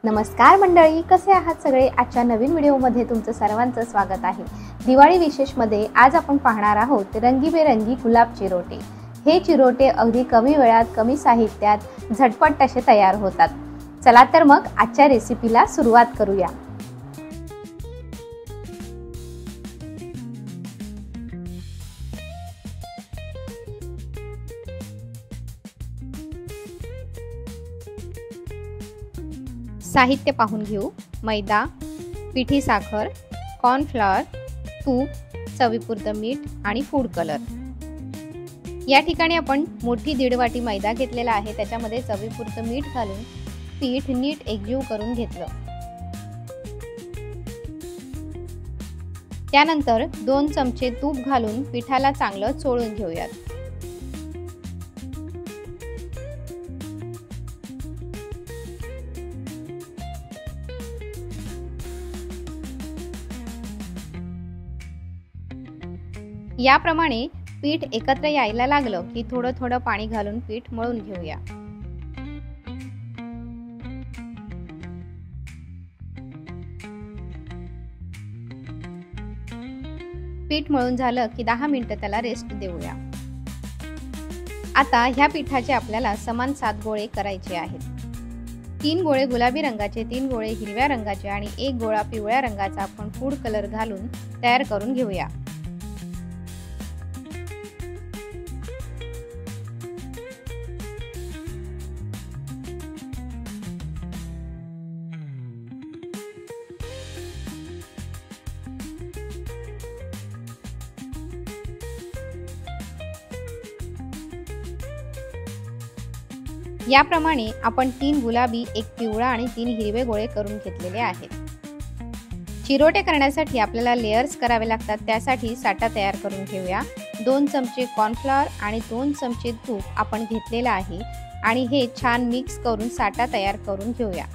नमस्कार मंडळी, कसे आहात सगळे। आजच्या नवीन व्हिडिओमध्ये तुमचं सर्वांचं स्वागत आहे। दिवाळी विशेषमध्ये आज आपण पाहणार आहोत रंगीबेरंगी गुलाब चिरोटे। हे चिरोटे अगदी कमी वेळात कमी साहित्यात झटपट असे तयार होतात। चला तर मग आजच्या रेसिपीला सुरुवात करूया। साहित्य पाहून घेऊ। मैदा, पिठी साखर, कॉर्नफ्लॉवर, तूप, चवीपुरतं मीठ आणि फूड कलर। या ठिकाणी आपण मोठी 1.5 वाटी मैदा घेतलेला आहे। त्याच्यामध्ये चवीपुरतं मीठ घालून पीठ नीट एकजीव करून घेतलं। त्यानंतर 2 चमचे तूप घालून पिठाला चांगलं चोळून घेऊयात। याप्रमाणे पीठ एकत्र यायला लागलं की थोडं थोडं पाणी घालून पीठ मळून घेऊया। पीठ मळून झालं की 10 मिनिटं त्याला रेस्ट देऊया। आता ह्या पिठाचे आपल्याला समान 7 गोळे करायचे आहेत। 3 गोळे गुलाबी रंगाचे, 3 गोळे हिरव्या रंगाचे आणि 1 गोळा पिवळ्या रंगाचा आपण फूड कलर घालून तयार करून घेऊया। याप्रमाणे आपण 3 गुलाबी, 1 पिवळा आणि 3 हिरवे गोळे करून घेतलेले आहेत। चिरोटे करण्यासाठी आपल्याला लेयर्स करावे लागतात। त्यासाठी साठा तयार करून घेऊया। 2 चमचे कॉर्नफ्लॉवर आणि 2 चमचे तूप आपण घेतलेला आहे आणि हे छान मिक्स करून साठा तयार करून घेऊया।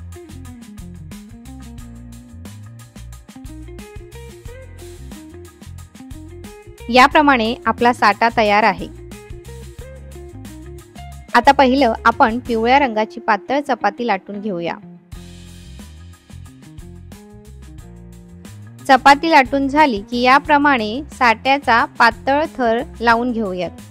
याप्रमाणे आपला साठा तयार आहे। आता पहिलं आपण पिवळ्या रंगाची पातळ चपाती लाटून घेऊया। चपाती लाटून झाली की याप्रमाणे साठ्याचा पातळ थर लावून घेऊयात।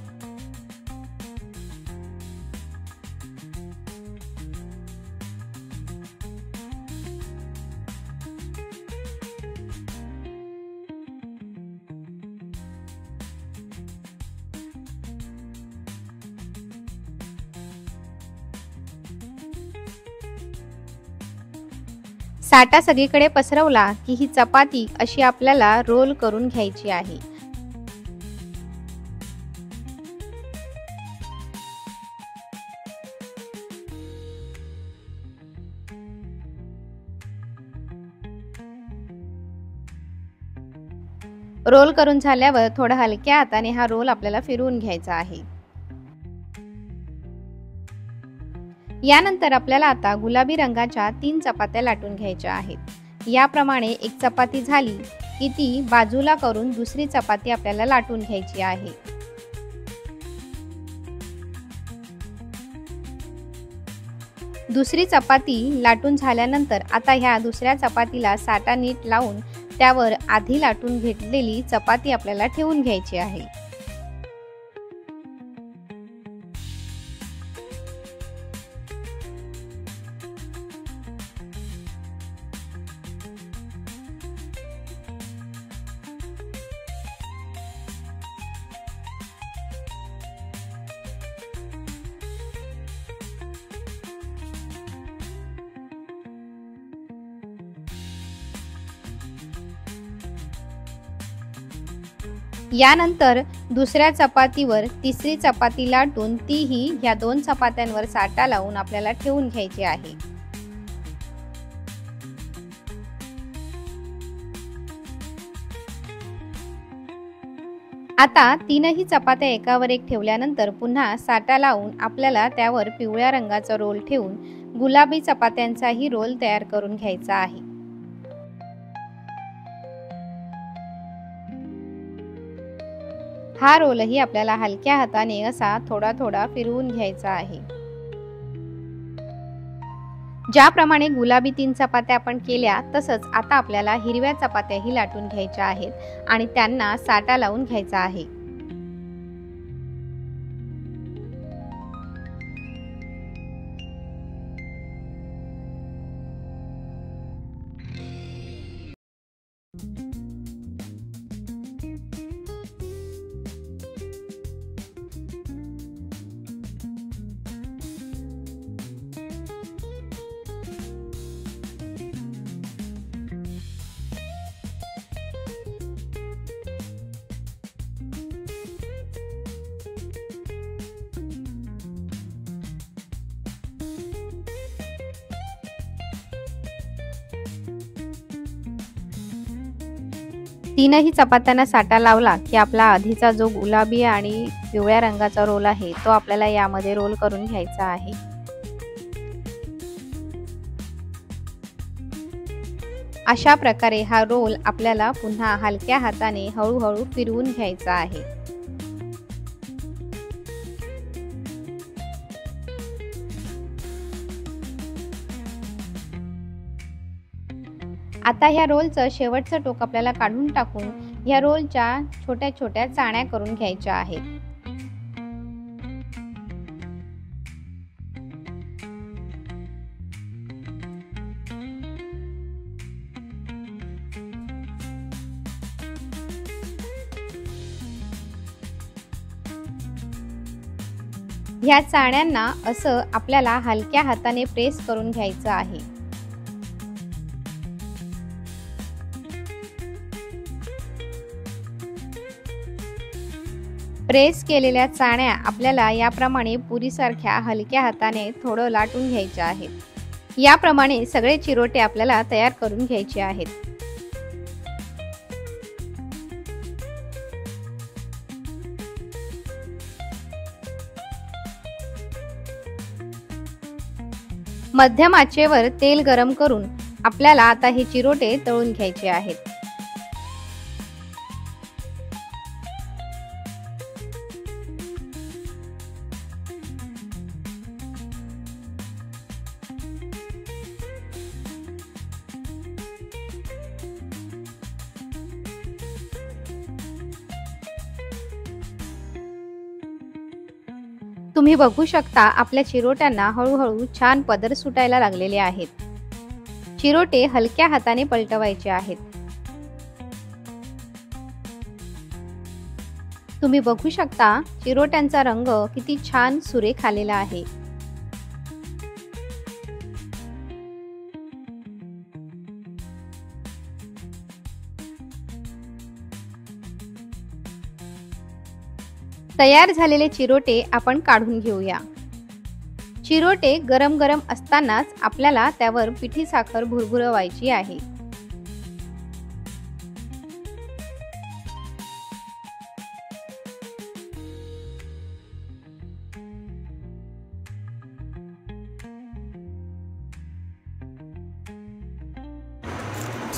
साठा सगळीकडे पसरवला की ही चपाती अशी आपल्याला रोल करून घ्यायची आहे। रोल करून झाल्यावर थोडा हलक्या हाताने हा रोल आपल्याला फिरवून घ्यायचा आहे। यानंतर आपल्याला आता गुलाबी रंगाच्या 3 चपात्या लाटून घ्यायच्या आहेत। याप्रमाणे एक चपाती झाली की ती बाजूला करून दुसरी चपाती आपल्याला लाटून घ्यायची आहे। दुसरी चपाती लाटून झाल्यानंतर आता ह्या दुसऱ्या चपातीला साठा नीट लावून त्यावर आधी लाटून घेतलेली चपाती आपल्याला ठेवून घ्यायची आहे। यानंतर दुसऱ्या चपातीवर तिसरी चपाती लाटून तीही ह्या 2 चपात्यांवर साठा लावून आपल्याला ठेवून घ्यायची आहे। आता 3ही चपात्या एकावर एक ठेवल्यानंतर पुन्हा साठा लावून आपल्याला त्यावर पिवळ्या रंगाचा रोल ठेवून गुलाबी चपात्यांचाही रोल तयार करून घ्यायचा आहे। हा रोलही आपल्याला हलक्या हाताने असा थोडा थोडा फिरवून घ्यायचा आहे। ज्याप्रमाणे गुलाबी 3 चपात्या आपण केल्या तसंच आता आपल्याला हिरव्या चपात्याही लाटून घ्यायच्या आहेत आणि त्यांना साटा लावून घ्यायचा आहे। तीनही चपात्यांना साटा लावला की आपला आधीचा जो गुलाबी आणि पिवळ्या रंगाचा रोल आहे तो आपल्याला यामध्ये रोल करून घ्यायचा आहे। अशा प्रकारे हा रोल आपल्याला पुन्हा हलक्या हाताने हळूहळू फिरवून घ्यायचा आहे। आता ह्या रोलचं शेवटचं टोक आपल्याला काढून टाकून ह्या रोलच्या छोट्या छोट्या चाण्या करून घ्यायच्या आहेत। ह्या चाण्यांना असं आपल्याला हलक्या हाताने प्रेस करून घ्यायचं आहे। प्रेस केलेल्या चाण्या आपल्याला याप्रमाणे पुरीसारख्या हलक्या हाताने थोडं लाटून घ्यायच्या आहेत। याप्रमाणे सगळे चिरोटे आपल्याला तयार करून घ्यायचे आहेत। मध्यम आचेवर तेल गरम करून आपल्याला आता हे चिरोटे तळून घ्यायचे आहेत। तुम्ही बघू शकता आपल्या चिरोट्यांना हळूहळू छान पदर सुटायला लागलेले आहेत। चिरोटे हलक्या हाताने पलटवायचे आहेत। तुम्ही बघू शकता चिरोट्यांचा रंग किती छान सुरेख आलेला आहे। तयार झालेले चिरोटे आपण काढून घेऊया। चिरोटे गरम गरम असतानाच आपल्याला त्यावर पिठी साखर भुरभुरवायची आहे।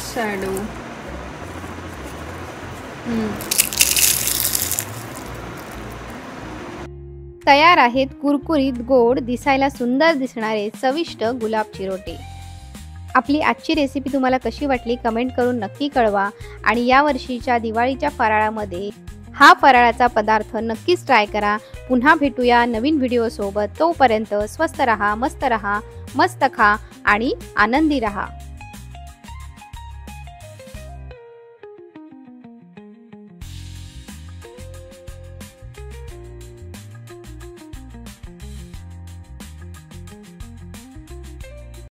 शॅडो तयार आहेत कुरकुरीत, गोड, दिसायला सुंदर दिसणारे चविष्ट गुलाब चिरोटे। आपली आजची रेसिपी तुम्हाला कशी वाटली कमेंट करून नक्की कळवा आणि या वर्षीच्या दिवाळीच्या फराळामध्ये हा फराळाचा पदार्थ नक्कीच ट्राय करा। पुन्हा भेटूया नवीन व्हिडिओ सोबत। तोपर्यंत स्वस्त रहा, मस्त रहा, मस्त खा आणि आनंदी रहा।